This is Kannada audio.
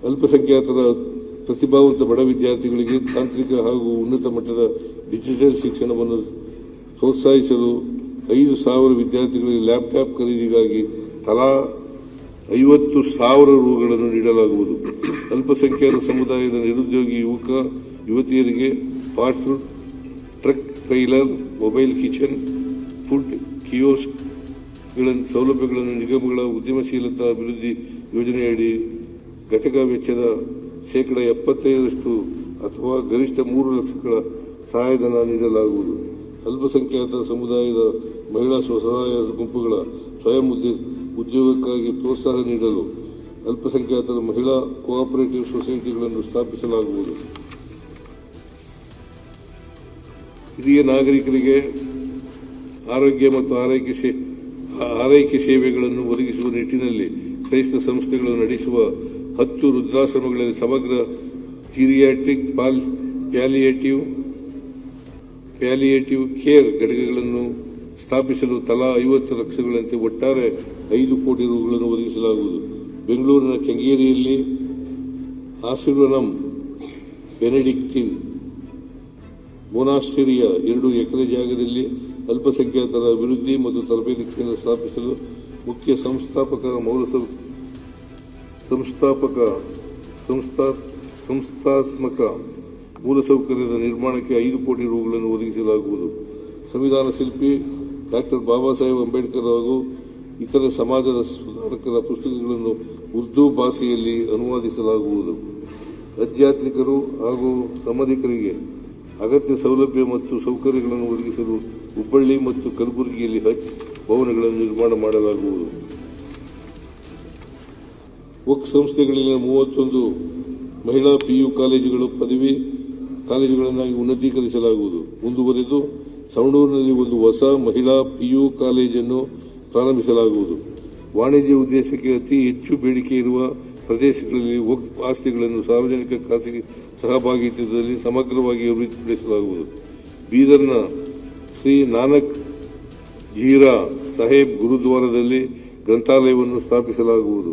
ಅಲ್ಪಸಂಖ್ಯಾತರ ಪ್ರತಿಭಾವಂತ ಬಡ ವಿದ್ಯಾರ್ಥಿಗಳಿಗೆ ತಾಂತ್ರಿಕ ಹಾಗೂ ಉನ್ನತ ಮಟ್ಟದ ಡಿಜಿಟಲ್ ಶಿಕ್ಷಣವನ್ನು ಪ್ರೋತ್ಸಾಹಿಸಲು 5,000 ವಿದ್ಯಾರ್ಥಿಗಳಿಗೆ ಲ್ಯಾಪ್ಟಾಪ್ ಖರೀದಿಗಾಗಿ ತಲಾ 50,000 ರೂಗಳನ್ನು ನೀಡಲಾಗುವುದು. ಅಲ್ಪಸಂಖ್ಯಾತ ಸಮುದಾಯದ ನಿರುದ್ಯೋಗಿ ಯುವಕ ಯುವತಿಯರಿಗೆ fast food truck trailer, mobile kitchen, food kiosk ಸೌಲಭ್ಯಗಳನ್ನು ನಿಗಮಗಳ ಉದ್ಯಮಶೀಲತಾ ಅಭಿವೃದ್ಧಿ ಯೋಜನೆಯಡಿ ಘಟಕ ವೆಚ್ಚದ 75% ಅಥವಾ ಗರಿಷ್ಠ 3 ಲಕ್ಷಗಳ ಸಹಾಯಧನ ನೀಡಲಾಗುವುದು. ಅಲ್ಪಸಂಖ್ಯಾತ ಸಮುದಾಯದ ಮಹಿಳಾ ಸ್ವಸಹಾಯ ಗುಂಪುಗಳ ಸ್ವಯಂ ಉದ್ಯೋಗಕ್ಕಾಗಿ ಪ್ರೋತ್ಸಾಹ ನೀಡಲು ಅಲ್ಪಸಂಖ್ಯಾತರ ಮಹಿಳಾ ಕೋಆಪರೇಟಿವ್ ಸೊಸೈಟಿಗಳನ್ನು ಸ್ಥಾಪಿಸಲಾಗುವುದು. ಹಿರಿಯ ನಾಗರಿಕರಿಗೆ ಆರೋಗ್ಯ ಮತ್ತು ಆರೈಕೆ ಸೇವೆಗಳನ್ನು ಒದಗಿಸುವ ನಿಟ್ಟಿನಲ್ಲಿ ಕ್ರೈಸ್ತ ಸಂಸ್ಥೆಗಳು ನಡೆಸುವ 10 ವೃದ್ಧಾಶ್ರಮಗಳಲ್ಲಿ ಸಮಗ್ರ ಜೀರಿಯಾಟ್ರಿಕ್ ಪ್ಯಾಲಿಯೇಟಿವ್ ಕೇರ್ ಘಟಕಗಳನ್ನು ಸ್ಥಾಪಿಸಲು ತಲಾ 50 ಲಕ್ಷಗಳಂತೆ ಒಟ್ಟಾರೆ 5 ಕೋಟಿ ರೂಗಳನ್ನು ಒದಗಿಸಲಾಗುವುದು. ಬೆಂಗಳೂರಿನ ಕೆಂಗೇರಿಯಲ್ಲಿ ಆಶೀರ್ವನಂ ಬೆನೆಡಿಕ್ಟಿನ್ ಮೊನಾಸ್ಟರಿಯ 2 ಎಕರೆ ಜಾಗದಲ್ಲಿ ಅಲ್ಪಸಂಖ್ಯಾತರ ಅಭಿವೃದ್ಧಿ ಮತ್ತು ತರಬೇತಿ ಕೇಂದ್ರ ಸ್ಥಾಪಿಸಲು ಮುಖ್ಯ ಸಂಸ್ಥಾತ್ಮಕ ಮೂಲಸೌಕರ್ಯದ ನಿರ್ಮಾಣಕ್ಕೆ 5 ಕೋಟಿ ರೂಗಳನ್ನು ಒದಗಿಸಲಾಗುವುದು. ಸಂವಿಧಾನ ಶಿಲ್ಪಿ ಡಾ. ಬಾಬಾ ಸಾಹೇಬ್ ಅಂಬೇಡ್ಕರ್ ಹಾಗೂ ಇತರೆ ಸಮಾಜದ ಸುಧಾರಕರ ಪುಸ್ತಕಗಳನ್ನು ಉರ್ದು ಭಾಷೆಯಲ್ಲಿ ಅನುವಾದಿಸಲಾಗುವುದು. ಹಜ್ ಯಾತ್ರಿಕರು ಹಾಗೂ ಸಂಬಂಧಿಕರಿಗೆ ಅಗತ್ಯ ಸೌಲಭ್ಯ ಮತ್ತು ಸೌಕರ್ಯಗಳನ್ನು ಒದಗಿಸಲು ಹುಬ್ಬಳ್ಳಿ ಮತ್ತು ಕಲಬುರಗಿಯಲ್ಲಿ ಹಜ್ ಭವನಗಳನ್ನು ನಿರ್ಮಾಣ ಮಾಡಲಾಗುವುದು. ವಕ್ಫ್ ಸಂಸ್ಥೆಗಳಲ್ಲಿನ 31 ಮಹಿಳಾ PU ಕಾಲೇಜುಗಳು ಪದವಿ ಕಾಲೇಜುಗಳನ್ನಾಗಿ ಉನ್ನತೀಕರಿಸಲಾಗುವುದು. ಮುಂದುವರೆದು ಸವಣೂರಿನಲ್ಲಿ ಒಂದು ಹೊಸ ಮಹಿಳಾ PU ಕಾಲೇಜನ್ನು ಪ್ರಾರಂಭಿಸಲಾಗುವುದು. ವಾಣಿಜ್ಯ ಉದ್ದೇಶಕ್ಕೆ ಅತಿ ಹೆಚ್ಚು ಬೇಡಿಕೆ ಇರುವ ಪ್ರದೇಶಗಳಲ್ಲಿ ವಕ್ಫ್ ಆಸ್ತಿಗಳನ್ನು ಸಾರ್ವಜನಿಕ ಖಾಸಗಿ ಸಹಭಾಗಿತ್ವದಲ್ಲಿ ಸಮಗ್ರವಾಗಿ ಅಭಿವೃದ್ಧಿಪಡಿಸಲಾಗುವುದು. ಬೀದರ್ನ ಶ್ರೀ ನಾನಕ್ ಜೀರಾ ಸಾಹೇಬ್ ಗುರುದ್ವಾರದಲ್ಲಿ ಗ್ರಂಥಾಲಯವನ್ನು ಸ್ಥಾಪಿಸಲಾಗುವುದು.